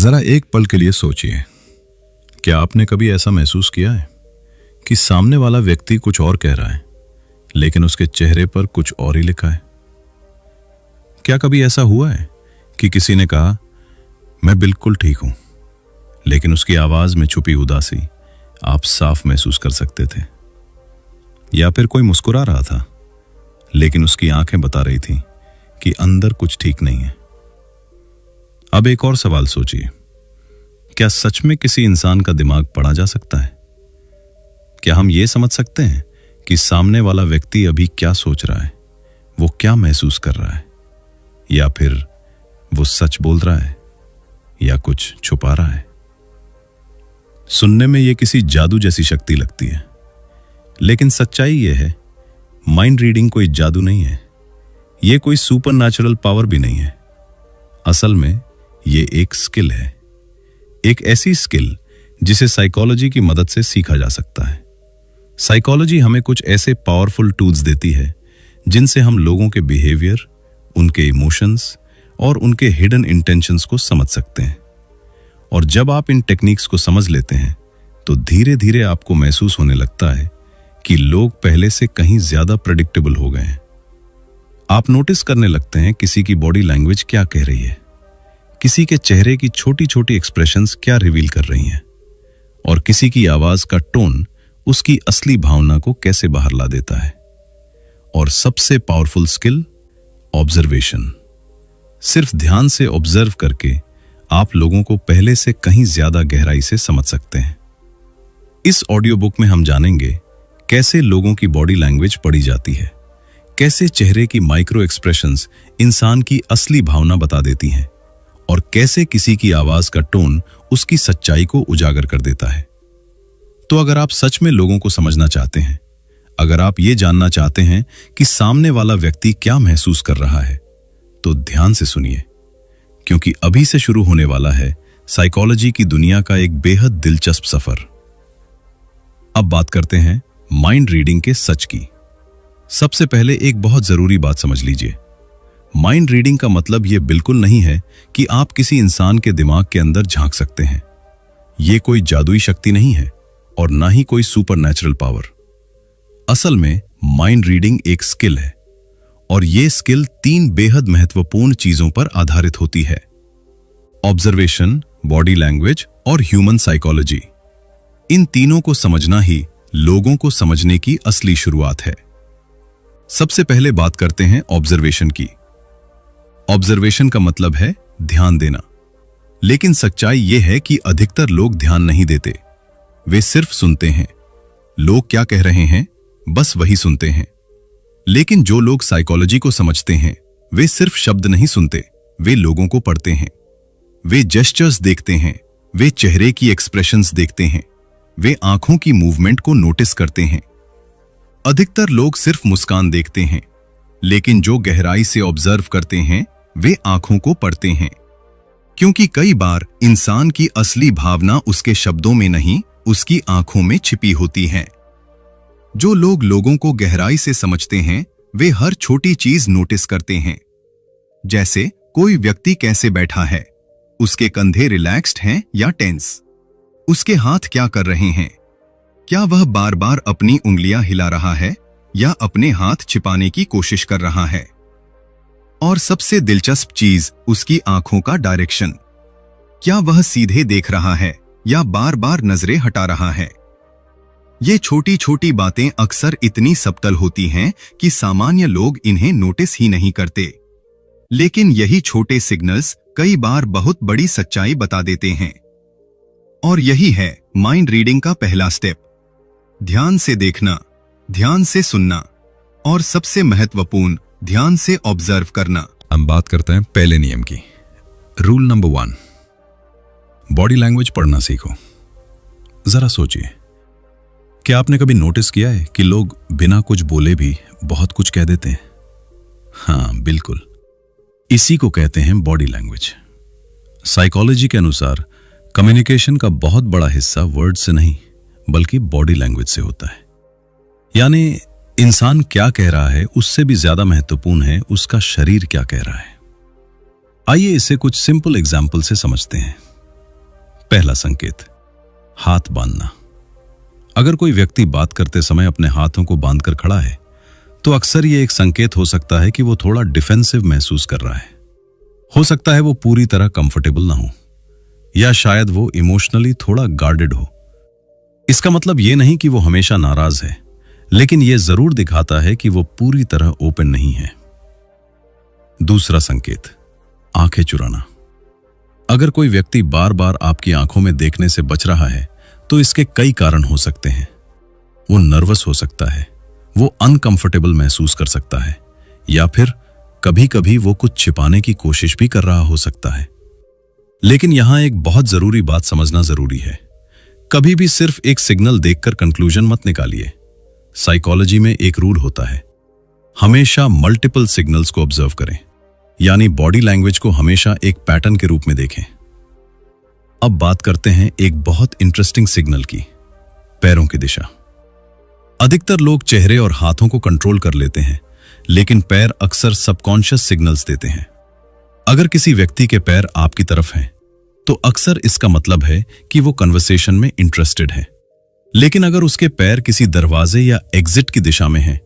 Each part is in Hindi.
जरा एक पल के लिए सोचिए, क्या आपने कभी ऐसा महसूस किया है कि सामने वाला व्यक्ति कुछ और कह रहा है लेकिन उसके चेहरे पर कुछ और ही लिखा है? क्या कभी ऐसा हुआ है कि किसी ने कहा मैं बिल्कुल ठीक हूं, लेकिन उसकी आवाज में छुपी उदासी आप साफ महसूस कर सकते थे? या फिर कोई मुस्कुरा रहा था लेकिन उसकी आंखें बता रही थी कि अंदर कुछ ठीक नहीं है? अब एक और सवाल सोचिए, क्या सच में किसी इंसान का दिमाग पढ़ा जा सकता है? क्या हम ये समझ सकते हैं कि सामने वाला व्यक्ति अभी क्या सोच रहा है, वो क्या महसूस कर रहा है, या फिर वो सच बोल रहा है या कुछ छुपा रहा है? सुनने में ये किसी जादू जैसी शक्ति लगती है, लेकिन सच्चाई ये है, माइंड रीडिंग कोई जादू नहीं है, ये कोई सुपर नेचुरल पावर भी नहीं है। असल में ये एक स्किल है, एक ऐसी स्किल जिसे साइकोलॉजी की मदद से सीखा जा सकता है। साइकोलॉजी हमें कुछ ऐसे पावरफुल टूल्स देती है जिनसे हम लोगों के बिहेवियर, उनके इमोशंस और उनके हिडन इंटेंशंस को समझ सकते हैं। और जब आप इन टेक्निक्स को समझ लेते हैं तो धीरे धीरे आपको महसूस होने लगता है कि लोग पहले से कहीं ज्यादा प्रेडिक्टेबल हो गए हैं। आप नोटिस करने लगते हैं किसी की बॉडी लैंग्वेज क्या कह रही है, किसी के चेहरे की छोटी छोटी एक्सप्रेशंस क्या रिवील कर रही हैं, और किसी की आवाज का टोन उसकी असली भावना को कैसे बाहर ला देता है। और सबसे पावरफुल स्किल, ऑब्जर्वेशन। सिर्फ ध्यान से ऑब्जर्व करके आप लोगों को पहले से कहीं ज्यादा गहराई से समझ सकते हैं। इस ऑडियो बुक में हम जानेंगे कैसे लोगों की बॉडी लैंग्वेज पढ़ी जाती है, कैसे चेहरे की माइक्रो एक्सप्रेशंस इंसान की असली भावना बता देती हैं, और कैसे किसी की आवाज का टोन उसकी सच्चाई को उजागर कर देता है। तो अगर आप सच में लोगों को समझना चाहते हैं, अगर आप ये जानना चाहते हैं कि सामने वाला व्यक्ति क्या महसूस कर रहा है, तो ध्यान से सुनिए, क्योंकि अभी से शुरू होने वाला है साइकोलॉजी की दुनिया का एक बेहद दिलचस्प सफर। अब बात करते हैं माइंड रीडिंग के सच की। सबसे पहले एक बहुत जरूरी बात समझ लीजिए, माइंड रीडिंग का मतलब यह बिल्कुल नहीं है कि आप किसी इंसान के दिमाग के अंदर झांक सकते हैं। यह कोई जादुई शक्ति नहीं है और ना ही कोई सुपर नेचुरल पावर। असल में माइंड रीडिंग एक स्किल है, और यह स्किल 3 बेहद महत्वपूर्ण चीजों पर आधारित होती है: ऑब्जर्वेशन, बॉडी लैंग्वेज और ह्यूमन साइकोलॉजी। इन तीनों को समझना ही लोगों को समझने की असली शुरुआत है। सबसे पहले बात करते हैं ऑब्जर्वेशन की। ऑब्जर्वेशन का मतलब है ध्यान देना, लेकिन सच्चाई यह है कि अधिकतर लोग ध्यान नहीं देते, वे सिर्फ सुनते हैं। लोग क्या कह रहे हैं बस वही सुनते हैं। लेकिन जो लोग साइकोलॉजी को समझते हैं, वे सिर्फ शब्द नहीं सुनते, वे लोगों को पढ़ते हैं। वे जेस्चर्स देखते हैं, वे चेहरे की एक्सप्रेशंस देखते हैं, वे आंखों की मूवमेंट को नोटिस करते हैं। अधिकतर लोग सिर्फ मुस्कान देखते हैं, लेकिन जो गहराई से ऑब्जर्व करते हैं वे आंखों को पढ़ते हैं, क्योंकि कई बार इंसान की असली भावना उसके शब्दों में नहीं, उसकी आंखों में छिपी होती है। जो लोग लोगों को गहराई से समझते हैं, वे हर छोटी चीज नोटिस करते हैं। जैसे कोई व्यक्ति कैसे बैठा है, उसके कंधे रिलैक्स्ड हैं या टेंस, उसके हाथ क्या कर रहे हैं, क्या वह बार बार अपनी उंगलियां हिला रहा है या अपने हाथ छिपाने की कोशिश कर रहा है, और सबसे दिलचस्प चीज उसकी आंखों का डायरेक्शन, क्या वह सीधे देख रहा है या बार बार नजरें हटा रहा है। ये छोटी छोटी बातें अक्सर इतनी सब्टल होती हैं कि सामान्य लोग इन्हें नोटिस ही नहीं करते, लेकिन यही छोटे सिग्नल्स कई बार बहुत बड़ी सच्चाई बता देते हैं। और यही है माइंड रीडिंग का पहला स्टेप: ध्यान से देखना, ध्यान से सुनना, और सबसे महत्वपूर्ण, ध्यान से ऑब्जर्व करना। हम बात करते हैं पहले नियम की। रूल नंबर 1, बॉडी लैंग्वेज पढ़ना सीखो। जरा सोचिए, क्या आपने कभी नोटिस किया है कि लोग बिना कुछ बोले भी बहुत कुछ कह देते हैं? हाँ, बिल्कुल, इसी को कहते हैं बॉडी लैंग्वेज। साइकोलॉजी के अनुसार कम्युनिकेशन का बहुत बड़ा हिस्सा वर्ड से नहीं बल्कि बॉडी लैंग्वेज से होता है। यानी इंसान क्या कह रहा है उससे भी ज्यादा महत्वपूर्ण है उसका शरीर क्या कह रहा है। आइए इसे कुछ सिंपल एग्जाम्पल से समझते हैं। पहला संकेत, हाथ बांधना। अगर कोई व्यक्ति बात करते समय अपने हाथों को बांधकर खड़ा है तो अक्सर यह एक संकेत हो सकता है कि वो थोड़ा डिफेंसिव महसूस कर रहा है। हो सकता है वो पूरी तरह कंफर्टेबल ना हो, या शायद वो इमोशनली थोड़ा गार्डेड हो। इसका मतलब ये नहीं कि वो हमेशा नाराज है, लेकिन यह जरूर दिखाता है कि वो पूरी तरह ओपन नहीं है। दूसरा संकेत, आंखें चुराना। अगर कोई व्यक्ति बार बार आपकी आंखों में देखने से बच रहा है तो इसके कई कारण हो सकते हैं। वो नर्वस हो सकता है, वो अनकंफर्टेबल महसूस कर सकता है, या फिर कभी कभी वो कुछ छिपाने की कोशिश भी कर रहा हो सकता है। लेकिन यहां एक बहुत जरूरी बात समझना जरूरी है। कभी भी सिर्फ एक सिग्नल देखकर कंक्लूजन मत निकालिए। साइकोलॉजी में एक रूल होता है, हमेशा मल्टीपल सिग्नल्स को ऑब्जर्व करें, यानी बॉडी लैंग्वेज को हमेशा एक पैटर्न के रूप में देखें। अब बात करते हैं एक बहुत इंटरेस्टिंग सिग्नल की, पैरों की दिशा। अधिकतर लोग चेहरे और हाथों को कंट्रोल कर लेते हैं, लेकिन पैर अक्सर सबकॉन्शियस सिग्नल्स देते हैं। अगर किसी व्यक्ति के पैर आपकी तरफ हैं, तो अक्सर इसका मतलब है कि वो कन्वर्सेशन में इंटरेस्टेड है। लेकिन अगर उसके पैर किसी दरवाजे या एग्जिट की दिशा में हैं,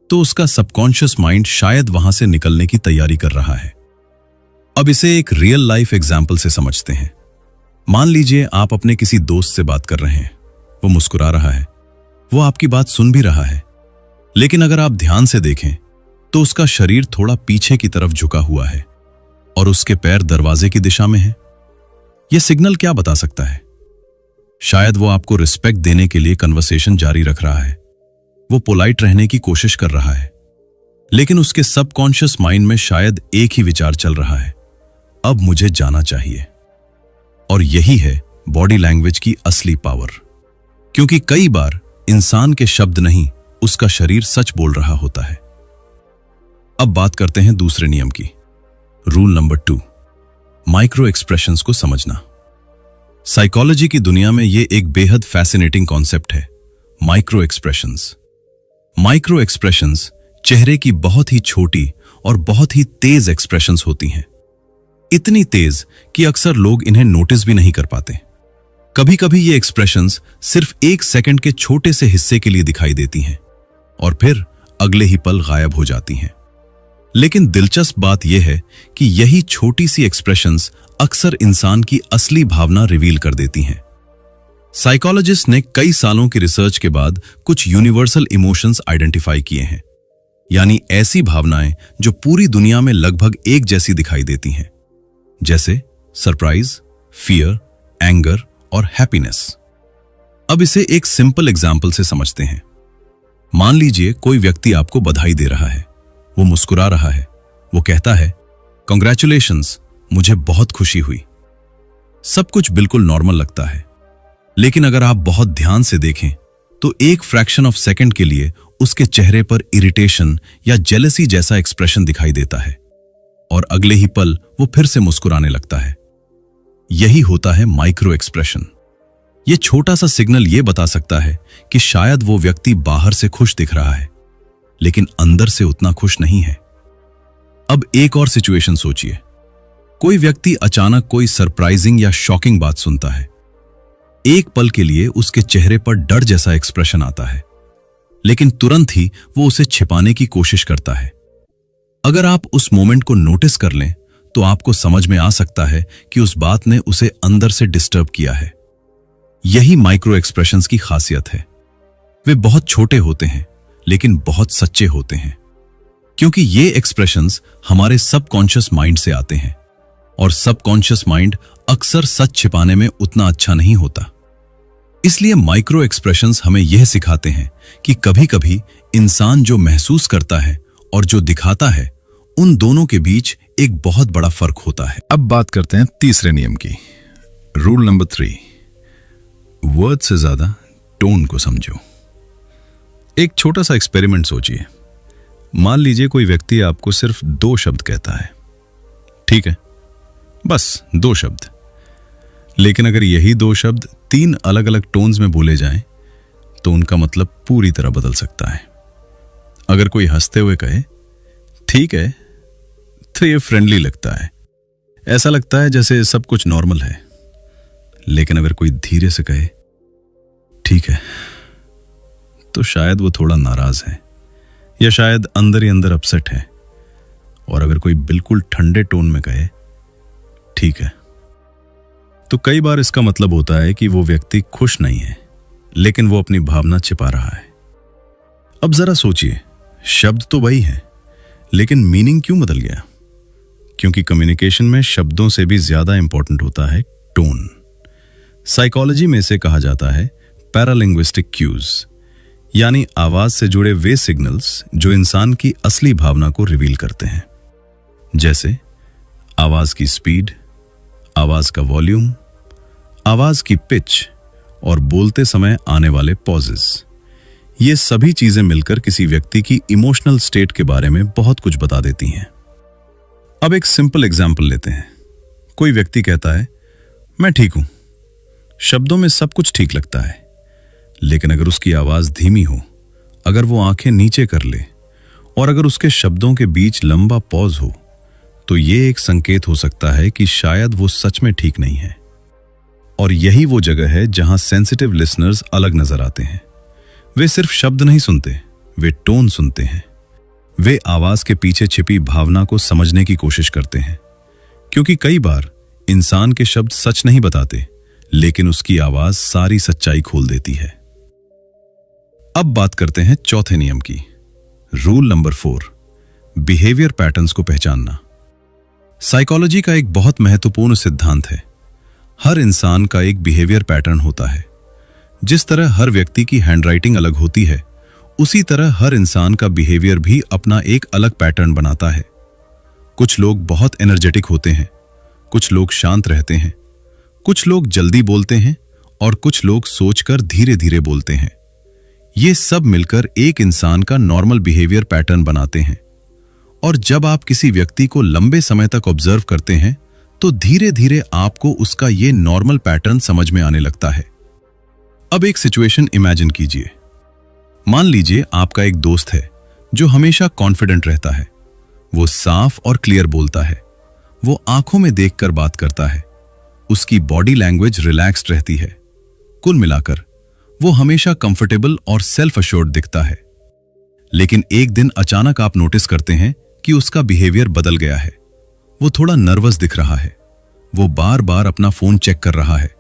तो उसका सबकॉन्शियस माइंड शायद वहां से निकलने की तैयारी कर रहा है। अब इसे एक रियल लाइफ एग्जाम्पल से समझते हैं। मान लीजिए आप अपने किसी दोस्त से बात कर रहे हैं, वो मुस्कुरा रहा है, वो आपकी बात सुन भी रहा है, लेकिन अगर आप ध्यान से देखें तो उसका शरीर थोड़ा पीछे की तरफ झुका हुआ है और उसके पैर दरवाजे की दिशा में हैं। यह सिग्नल क्या बता सकता है? शायद वो आपको रिस्पेक्ट देने के लिए कन्वर्सेशन जारी रख रहा है, वो पोलाइट रहने की कोशिश कर रहा है, लेकिन उसके सबकॉन्शियस माइंड में शायद एक ही विचार चल रहा है, अब मुझे जाना चाहिए। और यही है बॉडी लैंग्वेज की असली पावर, क्योंकि कई बार इंसान के शब्द नहीं, उसका शरीर सच बोल रहा होता है। अब बात करते हैं दूसरे नियम की, रूल नंबर 2, माइक्रो एक्सप्रेशंस को समझना। साइकोलॉजी की दुनिया में यह एक बेहद फैसिनेटिंग कॉन्सेप्ट है, माइक्रो एक्सप्रेशंस। माइक्रो एक्सप्रेशंस चेहरे की बहुत ही छोटी और बहुत ही तेज एक्सप्रेशंस होती हैं, इतनी तेज कि अक्सर लोग इन्हें नोटिस भी नहीं कर पाते। कभी कभी ये एक्सप्रेशंस सिर्फ 1 सेकंड के छोटे से हिस्से के लिए दिखाई देती हैं और फिर अगले ही पल गायब हो जाती हैं। लेकिन दिलचस्प बात यह है कि यही छोटी सी एक्सप्रेशंस अक्सर इंसान की असली भावना रिवील कर देती हैं। साइकोलॉजिस्ट ने कई सालों की रिसर्च के बाद कुछ यूनिवर्सल इमोशंस आइडेंटिफाई किए हैं, यानी ऐसी भावनाएं जो पूरी दुनिया में लगभग एक जैसी दिखाई देती हैं, जैसे सरप्राइज, फियर, एंगर और हैप्पीनेस। अब इसे एक सिंपल एग्जाम्पल से समझते हैं। मान लीजिए कोई व्यक्ति आपको बधाई दे रहा है, वो मुस्कुरा रहा है, वो कहता है, कांग्रेचुलेशंस, मुझे बहुत खुशी हुई। सब कुछ बिल्कुल नॉर्मल लगता है, लेकिन अगर आप बहुत ध्यान से देखें तो एक फ्रैक्शन ऑफ सेकंड के लिए उसके चेहरे पर इरिटेशन या जेलसी जैसा एक्सप्रेशन दिखाई देता है और अगले ही पल वो फिर से मुस्कुराने लगता है। यही होता है माइक्रो एक्सप्रेशन। यह छोटा सा सिग्नल यह बता सकता है कि शायद वो व्यक्ति बाहर से खुश दिख रहा है, लेकिन अंदर से उतना खुश नहीं है। अब एक और सिचुएशन सोचिए, कोई व्यक्ति अचानक कोई सरप्राइजिंग या शॉकिंग बात सुनता है। एक पल के लिए उसके चेहरे पर डर जैसा एक्सप्रेशन आता है, लेकिन तुरंत ही वो उसे छिपाने की कोशिश करता है। अगर आप उस मोमेंट को नोटिस कर लें तो आपको समझ में आ सकता है कि उस बात ने उसे अंदर से डिस्टर्ब किया है। यही माइक्रो एक्सप्रेशंस की खासियत है। वे बहुत छोटे होते हैं लेकिन बहुत सच्चे होते हैं, क्योंकि ये एक्सप्रेशंस हमारे सबकॉन्शियस माइंड से आते हैं और सबकॉन्शियस माइंड अक्सर सच छिपाने में उतना अच्छा नहीं होता। इसलिए माइक्रो एक्सप्रेशंस हमें यह सिखाते हैं कि कभी-कभी इंसान जो महसूस करता है और जो दिखाता है, उन दोनों के बीच एक बहुत बड़ा फर्क होता है। अब बात करते हैं तीसरे नियम की, रूल नंबर 3, वर्ड से ज्यादा टोन को समझो। एक छोटा सा एक्सपेरिमेंट सोचिए। मान लीजिए कोई व्यक्ति आपको सिर्फ 2 शब्द कहता है, ठीक है, बस 2 शब्द। लेकिन अगर यही 2 शब्द 3 अलग अलग टोन्स में बोले जाएं, तो उनका मतलब पूरी तरह बदल सकता है। अगर कोई हंसते हुए कहे, ठीक है, तो ये फ्रेंडली लगता है, ऐसा लगता है जैसे सब कुछ नॉर्मल है। लेकिन अगर कोई धीरे से कहे ठीक है, तो शायद वो थोड़ा नाराज है या शायद अंदर ही अंदर अपसेट है। और अगर कोई बिल्कुल ठंडे टोन में कहे ठीक है, तो कई बार इसका मतलब होता है कि वो व्यक्ति खुश नहीं है, लेकिन वो अपनी भावना छिपा रहा है। अब जरा सोचिए, शब्द तो वही है, लेकिन मीनिंग क्यों बदल गया? क्योंकि कम्युनिकेशन में शब्दों से भी ज्यादा इंपॉर्टेंट होता है टोन। साइकोलॉजी में इसे कहा जाता है पैरालिंग्विस्टिक क्यूज, यानी आवाज से जुड़े वे सिग्नल्स जो इंसान की असली भावना को रिवील करते हैं, जैसे आवाज की स्पीड, आवाज का वॉल्यूम, आवाज की पिच और बोलते समय आने वाले पॉजेस। ये सभी चीजें मिलकर किसी व्यक्ति की इमोशनल स्टेट के बारे में बहुत कुछ बता देती हैं। अब एक सिंपल एग्जाम्पल लेते हैं। कोई व्यक्ति कहता है मैं ठीक हूं। शब्दों में सब कुछ ठीक लगता है, लेकिन अगर उसकी आवाज धीमी हो, अगर वो आंखें नीचे कर ले और अगर उसके शब्दों के बीच लंबा पॉज हो, तो ये एक संकेत हो सकता है कि शायद वो सच में ठीक नहीं है। और यही वो जगह है जहां सेंसिटिव लिसनर्स अलग नजर आते हैं। वे सिर्फ शब्द नहीं सुनते, वे टोन सुनते हैं। वे आवाज के पीछे छिपी भावना को समझने की कोशिश करते हैं, क्योंकि कई बार इंसान के शब्द सच नहीं बताते, लेकिन उसकी आवाज सारी सच्चाई खोल देती है। अब बात करते हैं चौथे नियम की, रूल नंबर 4, बिहेवियर पैटर्न्स को पहचानना। साइकोलॉजी का एक बहुत महत्वपूर्ण सिद्धांत है, हर इंसान का एक बिहेवियर पैटर्न होता है। जिस तरह हर व्यक्ति की हैंडराइटिंग अलग होती है, उसी तरह हर इंसान का बिहेवियर भी अपना एक अलग पैटर्न बनाता है। कुछ लोग बहुत एनर्जेटिक होते हैं, कुछ लोग शांत रहते हैं, कुछ लोग जल्दी बोलते हैं और कुछ लोग सोचकर धीरे धीरे बोलते हैं। ये सब मिलकर एक इंसान का नॉर्मल बिहेवियर पैटर्न बनाते हैं। और जब आप किसी व्यक्ति को लंबे समय तक ऑब्जर्व करते हैं, तो धीरे धीरे आपको उसका ये नॉर्मल पैटर्न समझ में आने लगता है। अब एक सिचुएशन इमेजिन कीजिए। मान लीजिए आपका एक दोस्त है जो हमेशा कॉन्फिडेंट रहता है। वो साफ और क्लियर बोलता है, वो आंखों में देखकर बात करता है, उसकी बॉडी लैंग्वेज रिलैक्स्ड रहती है। कुल मिलाकर वो हमेशा कंफर्टेबल और सेल्फ अश्योर्ड दिखता है। लेकिन एक दिन अचानक आप नोटिस करते हैं कि उसका बिहेवियर बदल गया है। वो थोड़ा नर्वस दिख रहा है, वो बार बार अपना फोन चेक कर रहा है,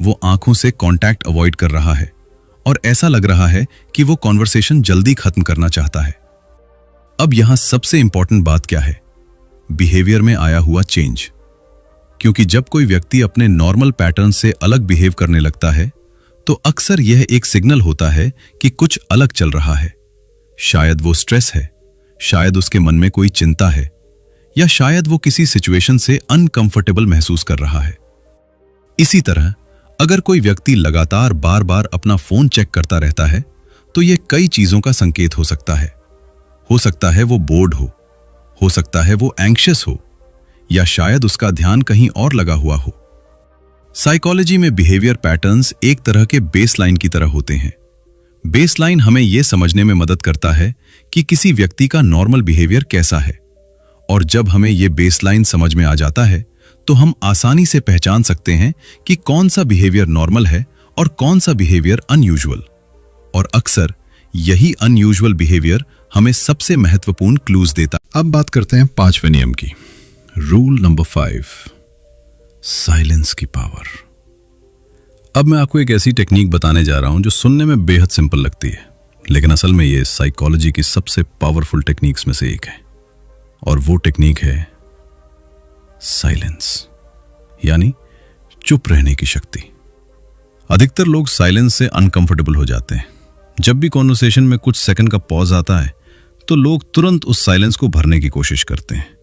वो आंखों से कांटेक्ट अवॉइड कर रहा है और ऐसा लग रहा है कि वो कॉन्वर्सेशन जल्दी खत्म करना चाहता है। अब यहां सबसे इंपॉर्टेंट बात क्या है? बिहेवियर में आया हुआ चेंज। क्योंकि जब कोई व्यक्ति अपने नॉर्मल पैटर्न से अलग बिहेव करने लगता है, तो अक्सर यह एक सिग्नल होता है कि कुछ अलग चल रहा है। शायद वो स्ट्रेस है, शायद उसके मन में कोई चिंता है, या शायद वो किसी सिचुएशन से अनकंफर्टेबल महसूस कर रहा है। इसी तरह अगर कोई व्यक्ति लगातार बार बार अपना फोन चेक करता रहता है, तो यह कई चीजों का संकेत हो सकता है। हो सकता है वो बोर्ड हो सकता है वो एंग्शियस हो, या शायद उसका ध्यान कहीं और लगा हुआ हो। साइकोलॉजी में बिहेवियर पैटर्न्स एक तरह के बेसलाइन की तरह होते हैं। बेसलाइन हमें यह समझने में मदद करता है कि किसी व्यक्ति का नॉर्मल बिहेवियर कैसा है, और जब हमें यह बेसलाइन समझ में आ जाता है, तो हम आसानी से पहचान सकते हैं कि कौन सा बिहेवियर नॉर्मल है और कौन सा बिहेवियर अनयूजुअल। और अक्सर यही अनयूजुअल बिहेवियर हमें सबसे महत्वपूर्ण क्लूज देता। अब बात करते हैं 5वें नियम की, रूल नंबर 5, साइलेंस की पावर। अब मैं आपको एक ऐसी टेक्निक बताने जा रहा हूं जो सुनने में बेहद सिंपल लगती है, लेकिन असल में ये साइकोलॉजी की सबसे पावरफुल टेक्निक्स में से एक है। और वो टेक्निक है साइलेंस, यानी चुप रहने की शक्ति। अधिकतर लोग साइलेंस से अनकंफर्टेबल हो जाते हैं। जब भी कॉन्वर्सेशन में कुछ सेकंड का पॉज आता है, तो लोग तुरंत उस साइलेंस को भरने की कोशिश करते हैं।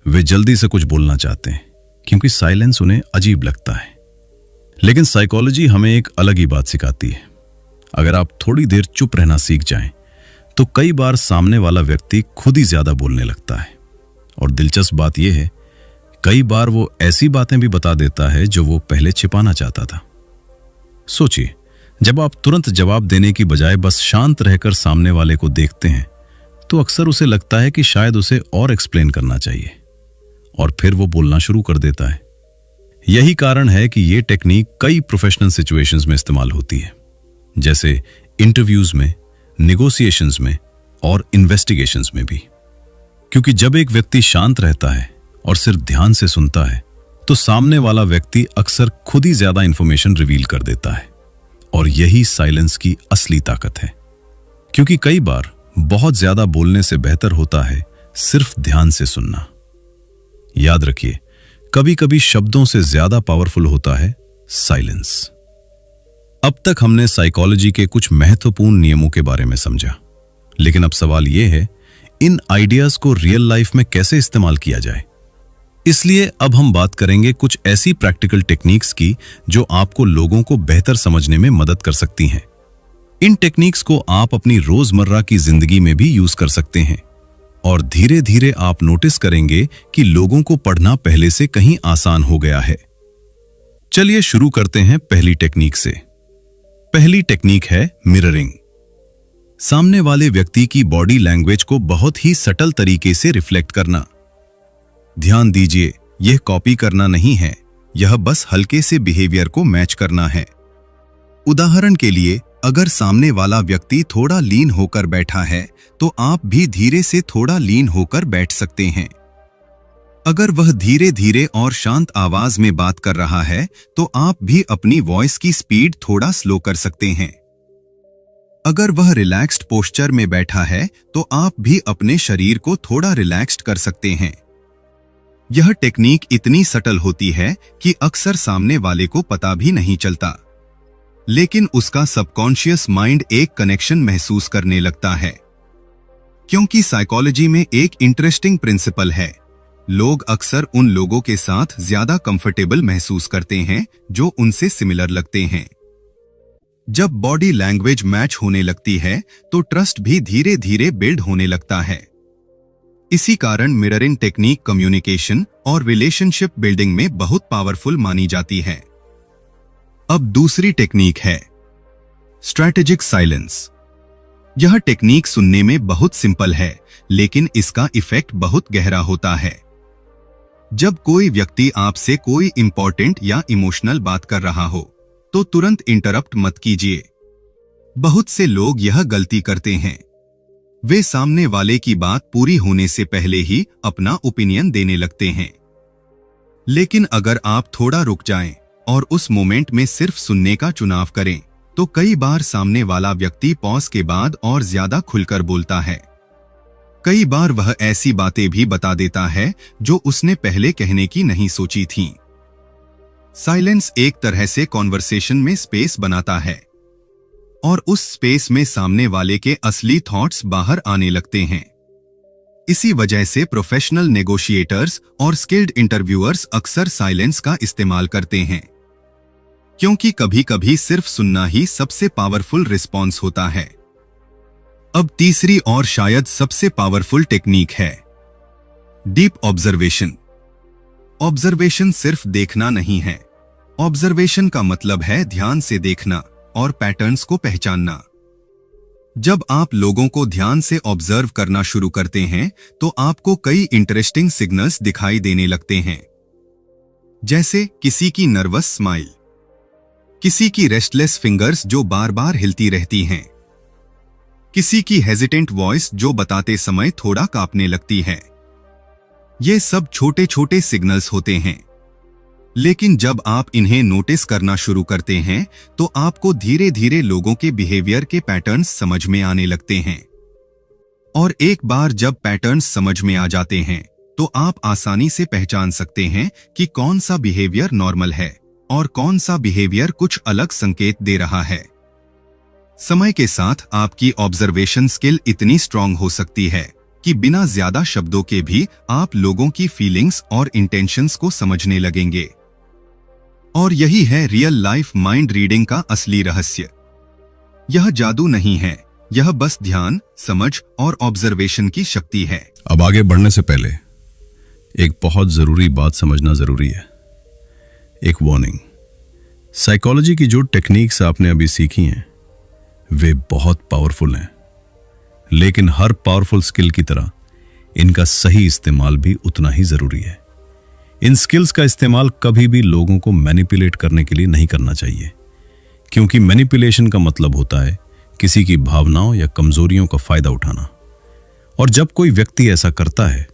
वे जल्दी से कुछ बोलना चाहते हैं, क्योंकि साइलेंस उन्हें अजीब लगता है। लेकिन साइकोलॉजी हमें एक अलग ही बात सिखाती है। अगर आप थोड़ी देर चुप रहना सीख जाएं, तो कई बार सामने वाला व्यक्ति खुद ही ज्यादा बोलने लगता है। और दिलचस्प बात यह है, कई बार वो ऐसी बातें भी बता देता है जो वो पहले छिपाना चाहता था। सोचिए, जब आप तुरंत जवाब देने की बजाय बस शांत रहकर सामने वाले को देखते हैं, तो अक्सर उसे लगता है कि शायद उसे और एक्सप्लेन करना चाहिए, और फिर वो बोलना शुरू कर देता है। यही कारण है कि ये टेक्निक कई प्रोफेशनल सिचुएशंस में इस्तेमाल होती है, जैसे इंटरव्यूज में, नेगोशिएशंस में और इन्वेस्टिगेशंस में भी। क्योंकि जब एक व्यक्ति शांत रहता है और सिर्फ ध्यान से सुनता है, तो सामने वाला व्यक्ति अक्सर खुद ही ज्यादा इंफॉर्मेशन रिवील कर देता है। और यही साइलेंस की असली ताकत है, क्योंकि कई बार बहुत ज्यादा बोलने से बेहतर होता है सिर्फ ध्यान से सुनना। याद रखिए, कभी कभी शब्दों से ज्यादा पावरफुल होता है साइलेंस। अब तक हमने साइकोलॉजी के कुछ महत्वपूर्ण नियमों के बारे में समझा, लेकिन अब सवाल यह है, इन आइडियाज को रियल लाइफ में कैसे इस्तेमाल किया जाए। इसलिए अब हम बात करेंगे कुछ ऐसी प्रैक्टिकल टेक्निक्स की जो आपको लोगों को बेहतर समझने में मदद कर सकती हैं। इन टेक्निक्स को आप अपनी रोजमर्रा की जिंदगी में भी यूज कर सकते हैं और धीरे धीरे आप नोटिस करेंगे कि लोगों को पढ़ना पहले से कहीं आसान हो गया है। चलिए शुरू करते हैं पहली टेक्निक से। पहली टेक्निक है मिररिंग। सामने वाले व्यक्ति की बॉडी लैंग्वेज को बहुत ही सटल तरीके से रिफ्लेक्ट करना। ध्यान दीजिए, यह कॉपी करना नहीं है, यह बस हल्के से बिहेवियर को मैच करना है। उदाहरण के लिए, अगर सामने वाला व्यक्ति थोड़ा लीन होकर बैठा है, तो आप भी धीरे से थोड़ा लीन होकर बैठ सकते हैं। अगर वह धीरे धीरे और शांत आवाज में बात कर रहा है, तो आप भी अपनी वॉइस की स्पीड थोड़ा स्लो कर सकते हैं। अगर वह रिलैक्स्ड पोस्चर में बैठा है, तो आप भी अपने शरीर को थोड़ा रिलैक्स्ड कर सकते हैं। यह टेक्निक इतनी सटल होती है कि अक्सर सामने वाले को पता भी नहीं चलता, लेकिन उसका सबकॉन्शियस माइंड एक कनेक्शन महसूस करने लगता है। क्योंकि साइकोलॉजी में एक इंटरेस्टिंग प्रिंसिपल है, लोग अक्सर उन लोगों के साथ ज्यादा कंफर्टेबल महसूस करते हैं जो उनसे सिमिलर लगते हैं। जब बॉडी लैंग्वेज मैच होने लगती है, तो ट्रस्ट भी धीरे धीरे बिल्ड होने लगता है। इसी कारण मिररिंग टेक्निक कम्युनिकेशन और रिलेशनशिप बिल्डिंग में बहुत पावरफुल मानी जाती है। अब दूसरी टेक्निक है स्ट्रैटेजिक साइलेंस। यह टेक्निक सुनने में बहुत सिंपल है, लेकिन इसका इफेक्ट बहुत गहरा होता है। जब कोई व्यक्ति आपसे कोई इंपॉर्टेंट या इमोशनल बात कर रहा हो, तो तुरंत इंटरप्ट मत कीजिए। बहुत से लोग यह गलती करते हैं, वे सामने वाले की बात पूरी होने से पहले ही अपना ओपिनियन देने लगते हैं। लेकिन अगर आप थोड़ा रुक जाएं और उस मोमेंट में सिर्फ सुनने का चुनाव करें, तो कई बार सामने वाला व्यक्ति पॉज के बाद और ज्यादा खुलकर बोलता है। कई बार वह ऐसी बातें भी बता देता है जो उसने पहले कहने की नहीं सोची थीं। साइलेंस एक तरह से कॉन्वर्सेशन में स्पेस बनाता है और उस स्पेस में सामने वाले के असली थॉट्स बाहर आने लगते हैं। इसी वजह से प्रोफेशनल नेगोशिएटर्स और स्किल्ड इंटरव्यूअर्स अक्सर साइलेंस का इस्तेमाल करते हैं, क्योंकि कभी कभी सिर्फ सुनना ही सबसे पावरफुल रिस्पॉन्स होता है। अब तीसरी और शायद सबसे पावरफुल टेक्निक है डीप ऑब्जर्वेशन। ऑब्जर्वेशन सिर्फ देखना नहीं है। ऑब्जर्वेशन का मतलब है ध्यान से देखना और पैटर्न्स को पहचानना। जब आप लोगों को ध्यान से ऑब्जर्व करना शुरू करते हैं, तो आपको कई इंटरेस्टिंग सिग्नल्स दिखाई देने लगते हैं, जैसे किसी की नर्वस स्माइल, किसी की रेस्टलेस फिंगर्स जो बार बार हिलती रहती हैं, किसी की हेजिटेंट वॉइस जो बताते समय थोड़ा कांपने लगती है। ये सब छोटे छोटे सिग्नल्स होते हैं, लेकिन जब आप इन्हें नोटिस करना शुरू करते हैं, तो आपको धीरे धीरे लोगों के बिहेवियर के पैटर्न्स समझ में आने लगते हैं। और एक बार जब पैटर्न्स समझ में आ जाते हैं, तो आप आसानी से पहचान सकते हैं कि कौन सा बिहेवियर नॉर्मल है और कौन सा बिहेवियर कुछ अलग संकेत दे रहा है। समय के साथ आपकी ऑब्जर्वेशन स्किल इतनी स्ट्रांग हो सकती है कि बिना ज्यादा शब्दों के भी आप लोगों की फीलिंग्स और इंटेंशंस को समझने लगेंगे। और यही है रियल लाइफ माइंड रीडिंग का असली रहस्य। यह जादू नहीं है, यह बस ध्यान, समझ और ऑब्जर्वेशन की शक्ति है। अब आगे बढ़ने से पहले एक बहुत जरूरी बात समझना जरूरी है। एक वार्निंग, साइकोलॉजी की जो टेक्निक्स आपने अभी सीखी हैं, वे बहुत पावरफुल हैं, लेकिन हर पावरफुल स्किल की तरह इनका सही इस्तेमाल भी उतना ही जरूरी है। इन स्किल्स का इस्तेमाल कभी भी लोगों को मैनिपुलेट करने के लिए नहीं करना चाहिए, क्योंकि मैनिपुलेशन का मतलब होता है किसी की भावनाओं या कमजोरियों का फायदा उठाना। और जब कोई व्यक्ति ऐसा करता है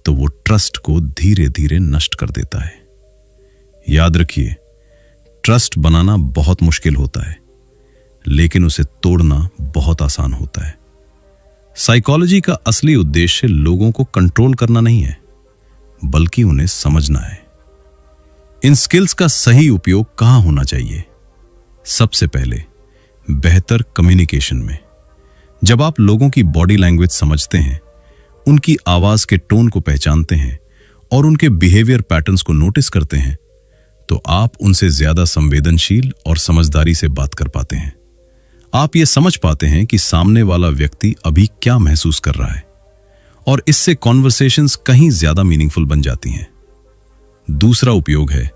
तो वो ट्रस्ट को धीरे धीरे नष्ट कर देता है। याद रखिए, ट्रस्ट बनाना बहुत मुश्किल होता है, लेकिन उसे तोड़ना बहुत आसान होता है। साइकोलॉजी का असली उद्देश्य लोगों को कंट्रोल करना नहीं है, बल्कि उन्हें समझना है। इन स्किल्स का सही उपयोग कहां होना चाहिए? सबसे पहले बेहतर कम्युनिकेशन में। जब आप लोगों की बॉडी लैंग्वेज समझते हैं, उनकी आवाज के टोन को पहचानते हैं और उनके बिहेवियर पैटर्न्स को नोटिस करते हैं, तो आप उनसे ज्यादा संवेदनशील और समझदारी से बात कर पाते हैं। आप ये समझ पाते हैं कि सामने वाला व्यक्ति अभी क्या महसूस कर रहा है, और इससे कॉन्वर्सेशंस कहीं ज्यादा मीनिंगफुल बन जाती हैं। दूसरा उपयोग है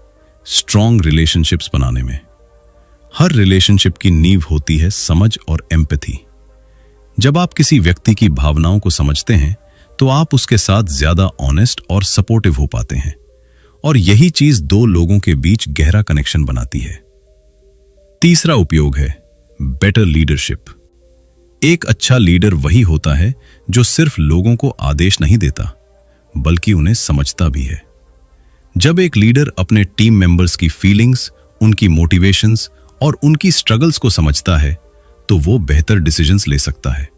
स्ट्रॉन्ग रिलेशनशिप्स बनाने में। हर रिलेशनशिप की नींव होती है समझ और एम्पैथी। जब आप किसी व्यक्ति की भावनाओं को समझते हैं, तो आप उसके साथ ज्यादा ऑनेस्ट और सपोर्टिव हो पाते हैं, और यही चीज दो लोगों के बीच गहरा कनेक्शन बनाती है। तीसरा उपयोग है बेटर लीडरशिप। एक अच्छा लीडर वही होता है जो सिर्फ लोगों को आदेश नहीं देता, बल्कि उन्हें समझता भी है। जब एक लीडर अपने टीम मेंबर्स की फीलिंग्स, उनकी मोटिवेशंस और उनकी स्ट्रगल्स को समझता है, तो वो बेहतर डिसीजंस ले सकता है,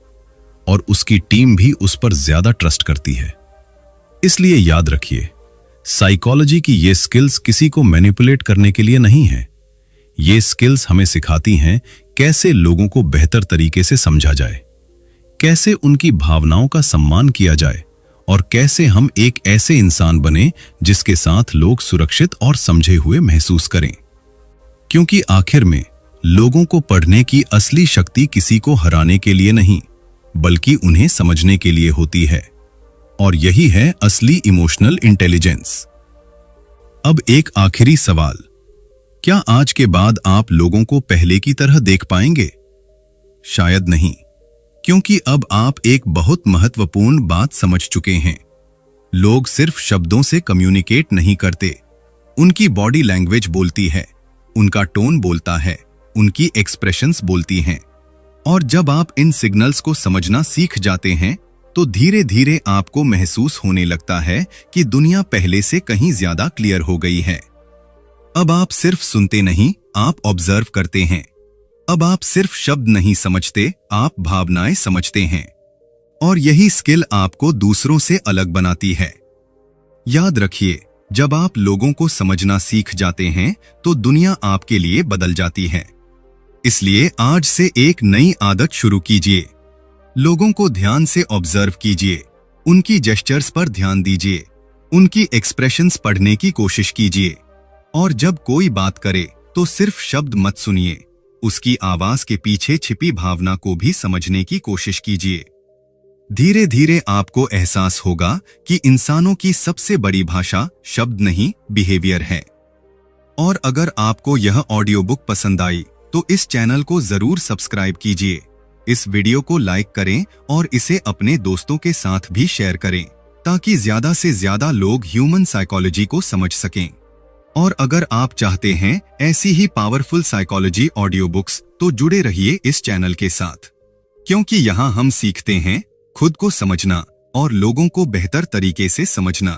और उसकी टीम भी उस पर ज्यादा ट्रस्ट करती है। इसलिए याद रखिए, साइकोलॉजी की ये स्किल्स किसी को मैनिपुलेट करने के लिए नहीं है। ये स्किल्स हमें सिखाती हैं कैसे लोगों को बेहतर तरीके से समझा जाए, कैसे उनकी भावनाओं का सम्मान किया जाए, और कैसे हम एक ऐसे इंसान बने जिसके साथ लोग सुरक्षित और समझे हुए महसूस करें। क्योंकि आखिर में लोगों को पढ़ने की असली शक्ति किसी को हराने के लिए नहीं, बल्कि उन्हें समझने के लिए होती है, और यही है असली इमोशनल इंटेलिजेंस। अब एक आखिरी सवाल, क्या आज के बाद आप लोगों को पहले की तरह देख पाएंगे? शायद नहीं, क्योंकि अब आप एक बहुत महत्वपूर्ण बात समझ चुके हैं। लोग सिर्फ शब्दों से कम्युनिकेट नहीं करते, उनकी बॉडी लैंग्वेज बोलती है, उनका टोन बोलता है, उनकी एक्सप्रेशंस बोलती हैं। और जब आप इन सिग्नल्स को समझना सीख जाते हैं, तो धीरे धीरे आपको महसूस होने लगता है कि दुनिया पहले से कहीं ज्यादा क्लियर हो गई है। अब आप सिर्फ सुनते नहीं, आप ऑब्जर्व करते हैं। अब आप सिर्फ शब्द नहीं समझते, आप भावनाएं समझते हैं। और यही स्किल आपको दूसरों से अलग बनाती है। याद रखिए, जब आप लोगों को समझना सीख जाते हैं, तो दुनिया आपके लिए बदल जाती है। इसलिए आज से एक नई आदत शुरू कीजिए। लोगों को ध्यान से ऑब्जर्व कीजिए, उनकी जेस्चर्स पर ध्यान दीजिए, उनकी एक्सप्रेशंस पढ़ने की कोशिश कीजिए। और जब कोई बात करे तो सिर्फ शब्द मत सुनिए, उसकी आवाज के पीछे छिपी भावना को भी समझने की कोशिश कीजिए। धीरे धीरे आपको एहसास होगा कि इंसानों की सबसे बड़ी भाषा शब्द नहीं, बिहेवियर है। और अगर आपको यह ऑडियो बुक पसंद आई, तो इस चैनल को जरूर सब्सक्राइब कीजिए, इस वीडियो को लाइक करें और इसे अपने दोस्तों के साथ भी शेयर करें, ताकि ज्यादा से ज्यादा लोग ह्यूमन साइकोलॉजी को समझ सकें। और अगर आप चाहते हैं ऐसी ही पावरफुल साइकोलॉजी ऑडियो बुक्स, तो जुड़े रहिए इस चैनल के साथ, क्योंकि यहाँ हम सीखते हैं खुद को समझना और लोगों को बेहतर तरीके से समझना।